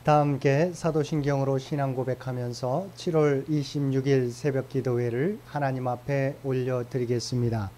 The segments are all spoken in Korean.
다 함께 사도신경으로 신앙 고백하면서 7월 26일 새벽 기도회를 하나님 앞에 올려드리겠습니다.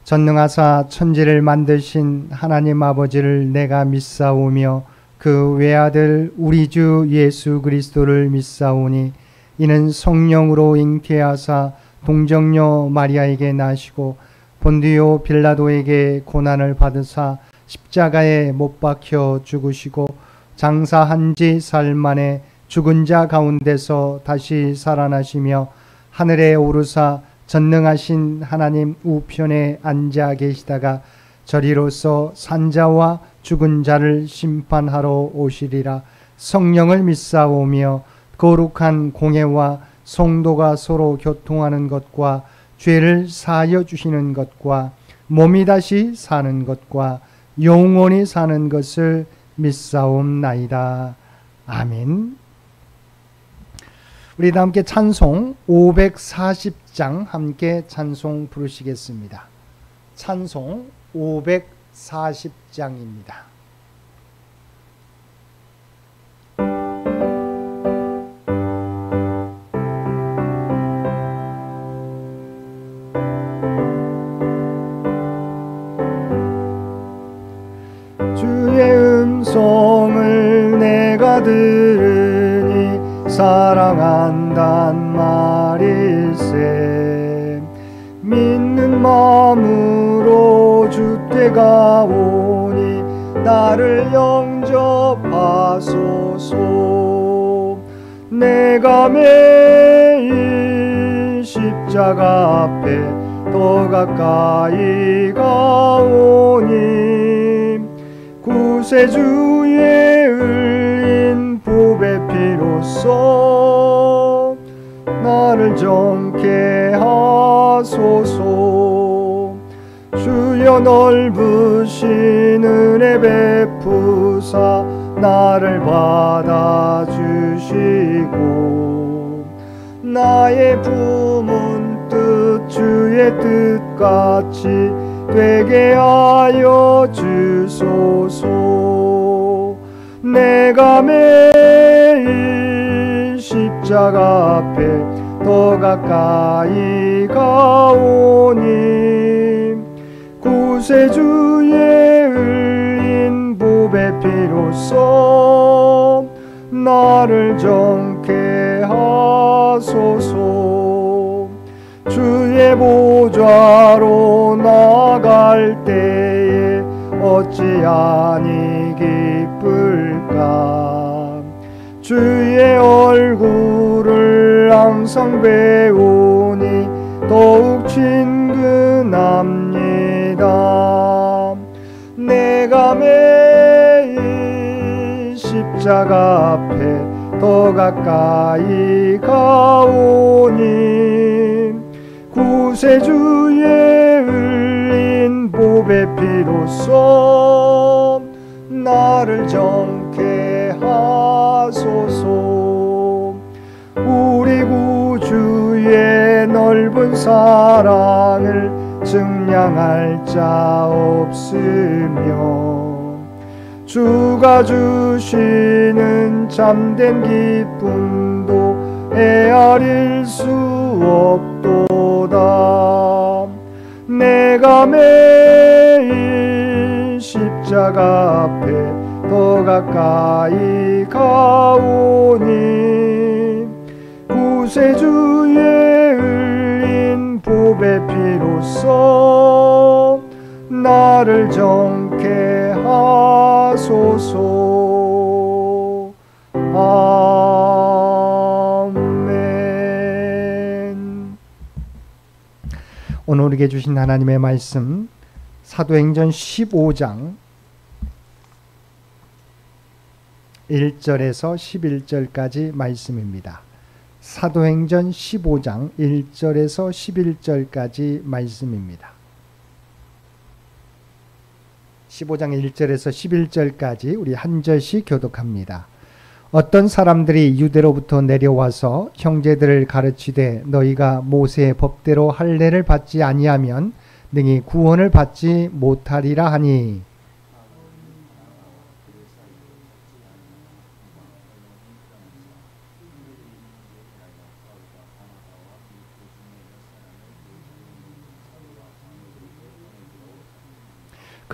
전능하사 천지를 만드신 하나님 아버지를 내가 믿사오며 그 외아들 우리 주 예수 그리스도를 믿사오니 이는 성령으로 잉태하사 동정녀 마리아에게 나시고 본디오 빌라도에게 고난을 받으사 십자가에 못 박혀 죽으시고 장사한 지 사흘 만에 죽은 자 가운데서 다시 살아나시며 하늘에 오르사 전능하신 하나님 우편에 앉아 계시다가 저리로서 산자와 죽은 자를 심판하러 오시리라. 성령을 믿사오며 거룩한 공회와 성도가 서로 교통하는 것과 죄를 사하여 주시는 것과 몸이 다시 사는 것과 영원히 사는 것을 믿사옵나이다. 아멘. 우리 다 함께 찬송 540장 함께 찬송 부르시겠습니다. 찬송 540장입니다. 음성을 내가 들으니 사랑한단 말일세. 믿는 마음으로 주께 가오니 나를 영접하소서. 내가 매일 십자가 앞에 더 가까이 가오니 구세주의 흘린 보배 피로써 나를 정케 하소서. 주여 넓으신 은혜 베푸사 나를 받아주시고 나의 품은 뜻 주의 뜻같이 되게 하여 주소서. 내가 매일 십자가 앞에 더 가까이 가오니 구세주의 흘린 보배 피로써 나를 정케 하소서. 주의 보좌로 나갈 때에 어찌하니 기쁠까. 주의 얼굴을 항상 배우니 더욱 친근합니다. 내가 매일 십자가 앞에 더 가까이 가오니 구세주의 흘린 보배 피로써 나를 정케 하소서. 우리 구주의 넓은 사랑을 증량할 자 없으며 주가 주시는 참된 기쁨도 헤아릴 수 없도다. 내가 매일 십자가 앞에 더 가까이 가오니 구세주의 흘린 보배 피로써 나를 정케 하소서. 아멘. 오늘 우리에게 주신 하나님의 말씀 사도행전 15장 1절에서 11절까지 말씀입니다. 사도행전 15장 1절에서 11절까지 말씀입니다. 15장 1절에서 11절까지 우리 한 절씩 교독합니다. 어떤 사람들이 유대로부터 내려와서 형제들을 가르치되 너희가 모세의 법대로 할례를 받지 아니하면 능히 구원을 받지 못하리라 하니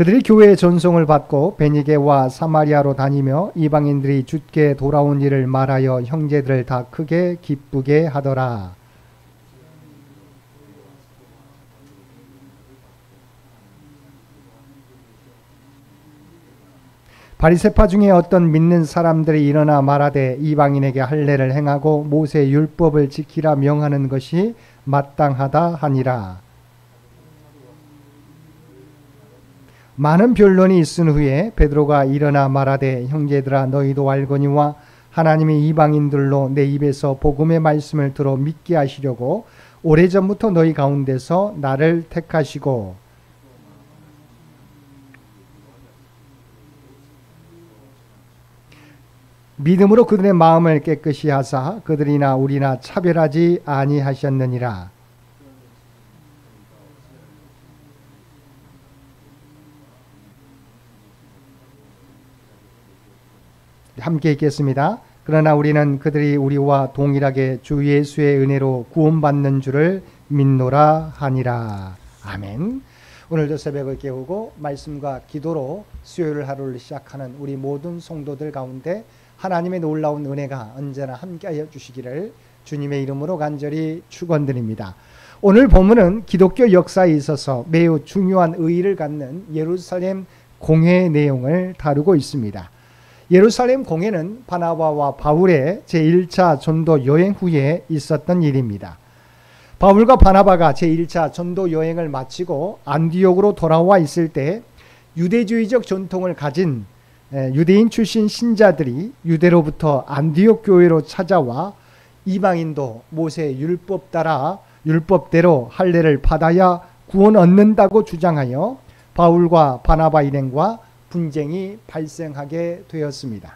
그들이 교회의 전송을 받고 베니게와 사마리아로 다니며 이방인들이 주께 돌아온 일을 말하여 형제들을 다 크게 기쁘게 하더라. 바리새파 중에 어떤 믿는 사람들이 일어나 말하되 이방인에게 할례를 행하고 모세의 율법을 지키라 명하는 것이 마땅하다 하니라. 많은 변론이 있은 후에 베드로가 일어나 말하되 형제들아 너희도 알거니와 하나님이 이방인들로 내 입에서 복음의 말씀을 들어 믿게 하시려고 오래전부터 너희 가운데서 나를 택하시고 믿음으로 그들의 마음을 깨끗이 하사 그들이나 우리나 차별하지 아니하셨느니라. 함께 읽겠습니다. 그러나 우리는 그들이 우리와 동일하게 주 예수의 은혜로 구원받는 줄을 믿노라 하니라. 아멘. 오늘도 새벽을 깨우고 말씀과 기도로 수요일 하루를 시작하는 우리 모든 성도들 가운데 하나님의 놀라운 은혜가 언제나 함께하여 주시기를 주님의 이름으로 간절히 축원드립니다. 오늘 본문은 기독교 역사에 있어서 매우 중요한 의의를 갖는 예루살렘 공회의 내용을 다루고 있습니다. 예루살렘 공회는 바나바와 바울의 제1차 전도 여행 후에 있었던 일입니다. 바울과 바나바가 제1차 전도 여행을 마치고 안디옥으로 돌아와 있을 때 유대주의적 전통을 가진 유대인 출신 신자들이 유대로부터 안디옥 교회로 찾아와 이방인도 모세 율법 따라 율법대로 할례를 받아야 구원 얻는다고 주장하여 바울과 바나바 일행과 분쟁이 발생하게 되었습니다.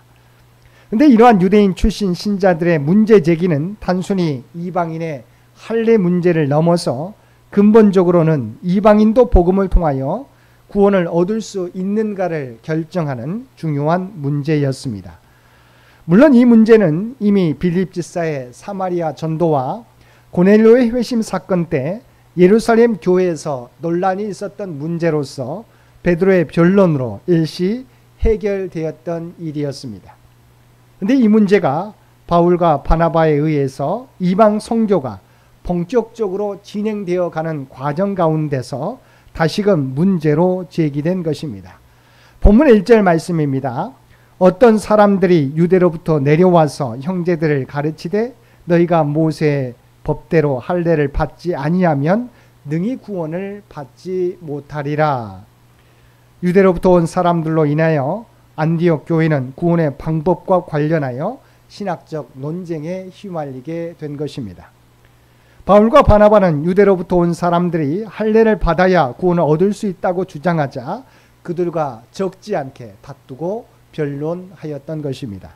그런데 이러한 유대인 출신 신자들의 문제 제기는 단순히 이방인의 할례 문제를 넘어서 근본적으로는 이방인도 복음을 통하여 구원을 얻을 수 있는가를 결정하는 중요한 문제였습니다. 물론 이 문제는 이미 빌립 지사의 사마리아 전도와 고넬료의 회심 사건 때 예루살렘 교회에서 논란이 있었던 문제로서 베드로의 변론으로 일시 해결되었던 일이었습니다. 그런데 이 문제가 바울과 바나바에 의해서 이방 선교가 본격적으로 진행되어 가는 과정 가운데서 다시금 문제로 제기된 것입니다. 본문 1절 말씀입니다. 어떤 사람들이 유대로부터 내려와서 형제들을 가르치되 너희가 모세의 법대로 할례를 받지 아니하면 능히 구원을 받지 못하리라. 유대로부터 온 사람들로 인하여 안디옥 교회는 구원의 방법과 관련하여 신학적 논쟁에 휘말리게 된 것입니다. 바울과 바나바는 유대로부터 온 사람들이 할례를 받아야 구원을 얻을 수 있다고 주장하자 그들과 적지 않게 다투고 변론하였던 것입니다.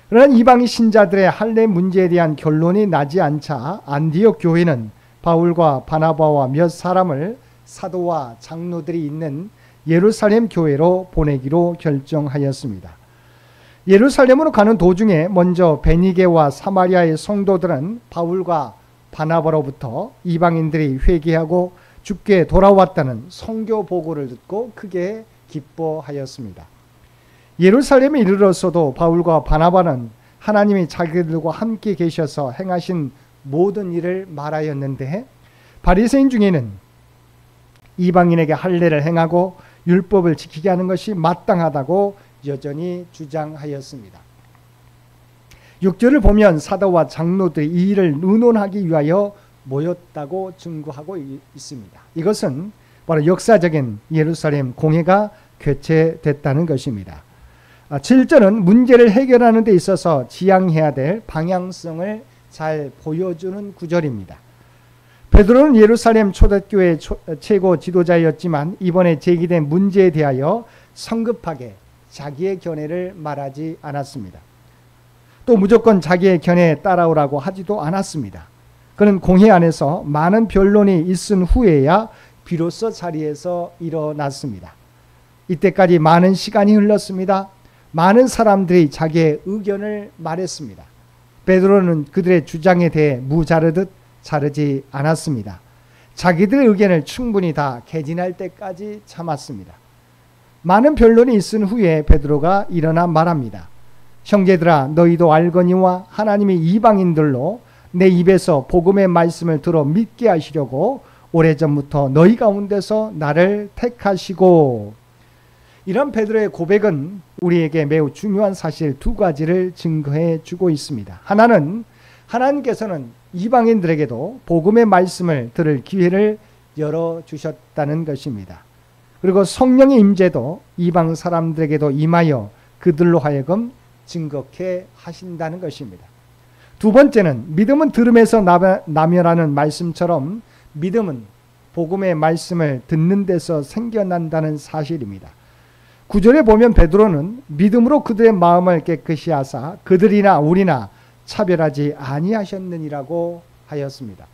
그러나 이방인 신자들의 할례 문제에 대한 결론이 나지 않자 안디옥 교회는 바울과 바나바와 몇 사람을 사도와 장로들이 있는 예루살렘 교회로 보내기로 결정하였습니다. 예루살렘으로 가는 도중에 먼저 베니게와 사마리아의 성도들은 바울과 바나바로부터 이방인들이 회개하고 주께 돌아왔다는 선교 보고를 듣고 크게 기뻐하였습니다. 예루살렘에 이르렀어도 바울과 바나바는 하나님이 자기들과 함께 계셔서 행하신 모든 일을 말하였는데 바리새인 중에는 이방인에게 할례를 행하고 율법을 지키게 하는 것이 마땅하다고 여전히 주장하였습니다. 6절을 보면 사도와 장로들이 이 일을 의논하기 위하여 모였다고 증거하고 있습니다. 이것은 바로 역사적인 예루살렘 공회가 개최됐다는 것입니다. 7절은 문제를 해결하는 데 있어서 지향해야 될 방향성을 잘 보여주는 구절입니다. 베드로는 예루살렘 초대교회 최고 지도자였지만 이번에 제기된 문제에 대하여 성급하게 자기의 견해를 말하지 않았습니다. 또 무조건 자기의 견해에 따라오라고 하지도 않았습니다. 그는 공회 안에서 많은 변론이 있은 후에야 비로소 자리에서 일어났습니다. 이때까지 많은 시간이 흘렀습니다. 많은 사람들이 자기의 의견을 말했습니다. 베드로는 그들의 주장에 대해 무자르듯 자르지 않았습니다. 자기들의 의견을 충분히 다 개진할 때까지 참았습니다. 많은 변론이 있은 후에 베드로가 일어나 말합니다. 형제들아, 너희도 알거니와 하나님이 이방인들로 내 입에서 복음의 말씀을 들어 믿게 하시려고 오래전부터 너희 가운데서 나를 택하시고. 이런 베드로의 고백은 우리에게 매우 중요한 사실 두 가지를 증거해 주고 있습니다. 하나는 하나님께서는 이방인들에게도 복음의 말씀을 들을 기회를 열어주셨다는 것입니다. 그리고 성령의 임재도 이방 사람들에게도 임하여 그들로 하여금 증거케 하신다는 것입니다. 두 번째는 믿음은 들음에서 나며라는 말씀처럼 믿음은 복음의 말씀을 듣는 데서 생겨난다는 사실입니다. 9절에 보면 베드로는 믿음으로 그들의 마음을 깨끗이 하사 그들이나 우리나 차별하지 아니하셨느니라고 하였습니다.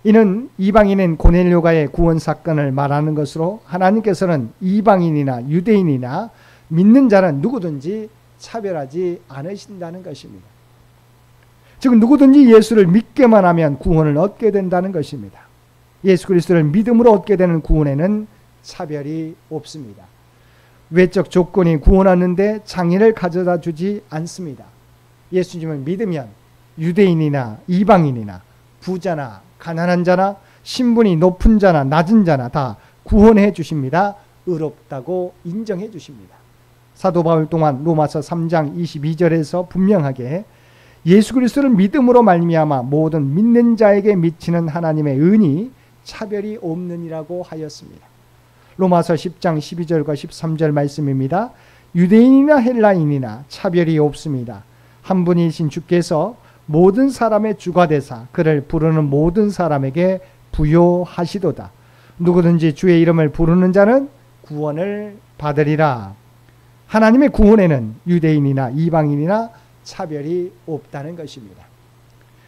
이는 이방인인 고넬료가의 구원 사건을 말하는 것으로 하나님께서는 이방인이나 유대인이나 믿는 자는 누구든지 차별하지 않으신다는 것입니다. 즉 누구든지 예수를 믿게만 하면 구원을 얻게 된다는 것입니다. 예수 그리스도를 믿음으로 얻게 되는 구원에는 차별이 없습니다. 외적 조건이 구원하는데 장애를 가져다 주지 않습니다. 예수님을 믿으면 유대인이나 이방인이나 부자나 가난한 자나 신분이 높은 자나 낮은 자나 다 구원해 주십니다. 의롭다고 인정해 주십니다. 사도 바울 또한 로마서 3장 22절에서 분명하게 예수 그리스도를 믿음으로 말미암아 모든 믿는 자에게 미치는 하나님의 은이 차별이 없느니라고 하였습니다. 로마서 10장 12절과 13절 말씀입니다. 유대인이나 헬라인이나 차별이 없습니다. 한 분이신 주께서 모든 사람의 주가 되사 그를 부르는 모든 사람에게 부요하시도다. 누구든지 주의 이름을 부르는 자는 구원을 받으리라. 하나님의 구원에는 유대인이나 이방인이나 차별이 없다는 것입니다.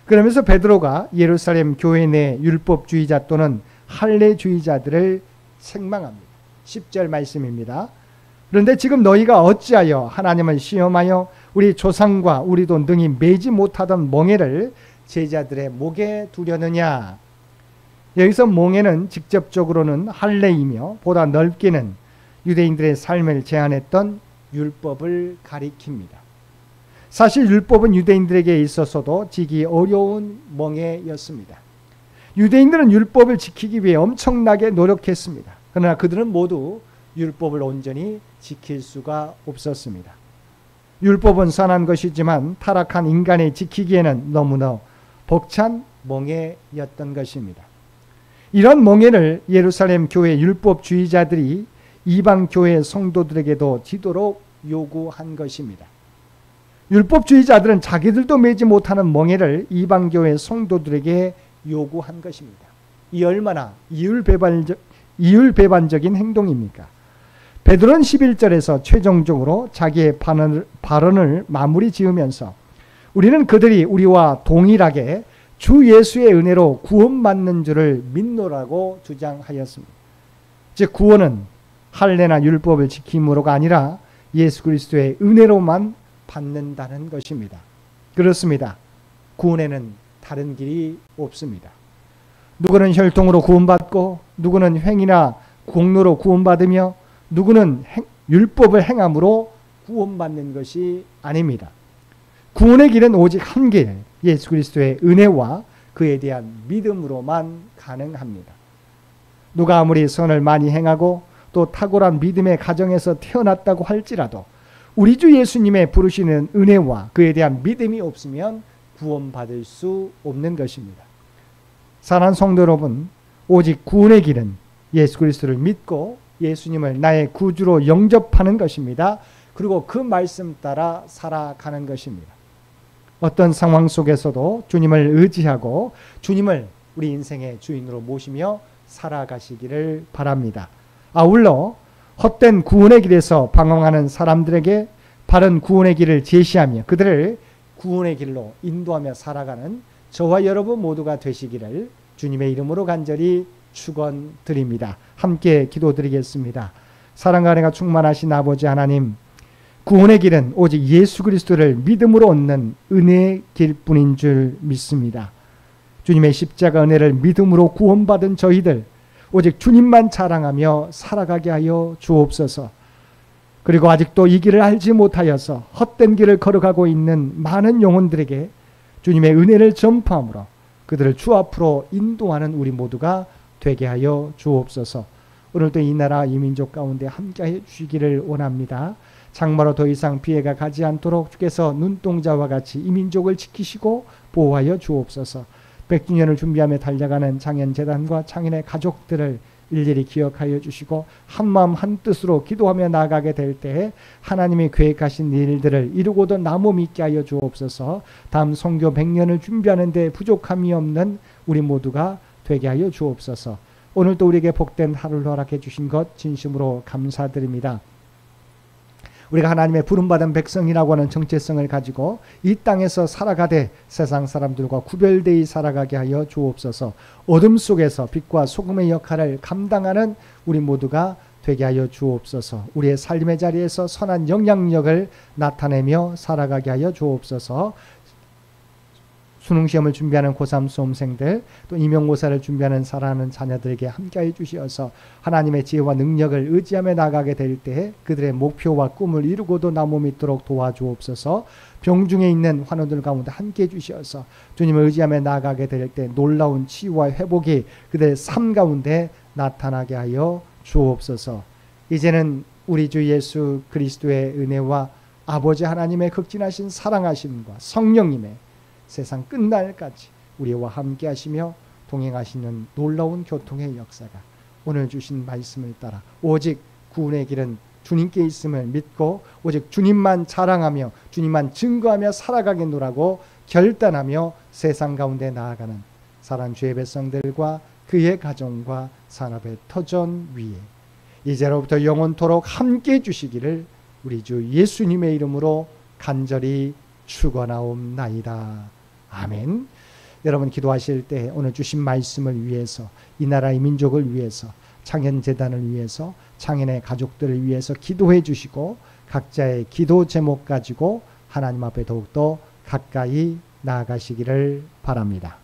그러면서 베드로가 예루살렘 교회 내 율법주의자 또는 할례주의자들을 책망합니다. 10절 말씀입니다. 그런데 지금 너희가 어찌하여 하나님을 시험하여 우리 조상과 우리도 능히 매지 못하던 멍에를 제자들의 목에 두려느냐. 여기서 멍에는 직접적으로는 할례이며 보다 넓게는 유대인들의 삶을 제한했던 율법을 가리킵니다. 사실 율법은 유대인들에게 있어서도 지기 어려운 멍에였습니다. 유대인들은 율법을 지키기 위해 엄청나게 노력했습니다. 그러나 그들은 모두 율법을 온전히 지킬 수가 없었습니다. 율법은 선한 것이지만 타락한 인간이 지키기에는 너무나 벅찬 멍에였던 것입니다. 이런 멍에를 예루살렘 교회 율법주의자들이 이방 교회 성도들에게도 지도록 요구한 것입니다. 율법주의자들은 자기들도 매지 못하는 멍에를 이방 교회 성도들에게 요구한 것입니다. 이 얼마나 이율배반적인 행동입니까? 베드로는 11절에서 최종적으로 자기의 발언을 마무리 지으면서 우리는 그들이 우리와 동일하게 주 예수의 은혜로 구원받는 줄을 믿노라고 주장하였습니다. 즉 구원은 할례나 율법을 지킴으로가 아니라 예수 그리스도의 은혜로만 받는다는 것입니다. 그렇습니다. 구원에는 다른 길이 없습니다. 누구는 혈통으로 구원받고 누구는 행위나 공로로 구원받으며 누구는 율법을 행함으로 구원받는 것이 아닙니다. 구원의 길은 오직 한 길, 예수 그리스도의 은혜와 그에 대한 믿음으로만 가능합니다. 누가 아무리 선을 많이 행하고 또 탁월한 믿음의 가정에서 태어났다고 할지라도 우리 주 예수님의 부르시는 은혜와 그에 대한 믿음이 없으면 구원받을 수 없는 것입니다. 사랑하는 성도 여러분, 오직 구원의 길은 예수 그리스도를 믿고 예수님을 나의 구주로 영접하는 것입니다. 그리고 그 말씀 따라 살아가는 것입니다. 어떤 상황 속에서도 주님을 의지하고 주님을 우리 인생의 주인으로 모시며 살아가시기를 바랍니다. 아울러 헛된 구원의 길에서 방황하는 사람들에게 바른 구원의 길을 제시하며 그들을 구원의 길로 인도하며 살아가는 저와 여러분 모두가 되시기를 주님의 이름으로 간절히 축원드립니다. 함께 기도드리겠습니다. 사랑과 은혜가 충만하신 아버지 하나님, 구원의 길은 오직 예수 그리스도를 믿음으로 얻는 은혜의 길뿐인 줄 믿습니다. 주님의 십자가 은혜를 믿음으로 구원받은 저희들, 오직 주님만 자랑하며 살아가게 하여 주옵소서. 그리고 아직도 이 길을 알지 못하여서 헛된 길을 걸어가고 있는 많은 영혼들에게 주님의 은혜를 전파함으로 그들을 주 앞으로 인도하는 우리 모두가 되게 하여 주옵소서. 오늘도 이 나라 이 민족 가운데 함께해 주시기를 원합니다. 장마로 더 이상 피해가 가지 않도록 주께서 눈동자와 같이 이 민족을 지키시고 보호하여 주옵소서. 100주년을 준비하며 달려가는 창현재단과 창현의 가족들을 일일이 기억하여 주시고 한마음 한뜻으로 기도하며 나아가게 될 때에 하나님이 계획하신 일들을 이루고도 나무 믿게 하여 주옵소서. 다음 선교 100년을 준비하는 데 부족함이 없는 우리 모두가 되게 하여 주옵소서. 오늘도 우리에게 복된 하루를 허락해 주신 것 진심으로 감사드립니다. 우리가 하나님의 부름받은 백성이라고 하는 정체성을 가지고 이 땅에서 살아가되 세상 사람들과 구별되이 살아가게 하여 주옵소서. 어둠 속에서 빛과 소금의 역할을 감당하는 우리 모두가 되게 하여 주옵소서. 우리의 삶의 자리에서 선한 영향력을 나타내며 살아가게 하여 주옵소서. 수능시험을 준비하는 고3 수험생들, 또 임용고사를 준비하는 사랑하는 자녀들에게 함께해 주시어서 하나님의 지혜와 능력을 의지하며 나가게 될 때에 그들의 목표와 꿈을 이루고도 나무 믿도록 도와주옵소서. 병중에 있는 환우들 가운데 함께해 주시어서 주님을 의지하며 나가게 될 때 놀라운 치유와 회복이 그들의 삶 가운데 나타나게 하여 주옵소서. 이제는 우리 주 예수 그리스도의 은혜와 아버지 하나님의 극진하신 사랑하심과 성령님의 세상 끝날까지 우리와 함께 하시며 동행하시는 놀라운 교통의 역사가 오늘 주신 말씀을 따라 오직 구원의 길은 주님께 있음을 믿고 오직 주님만 자랑하며 주님만 증거하며 살아가겠노라고 결단하며 세상 가운데 나아가는 사랑하는 주의 백성들과 그의 가정과 산업의 터전 위에 이제로부터 영원토록 함께 해주시기를 우리 주 예수님의 이름으로 간절히 축원하옵나이다. 아멘. 여러분 기도하실 때 오늘 주신 말씀을 위해서 이 나라의 민족을 위해서 창현재단을 위해서 창현의 가족들을 위해서 기도해 주시고 각자의 기도 제목 가지고 하나님 앞에 더욱더 가까이 나아가시기를 바랍니다.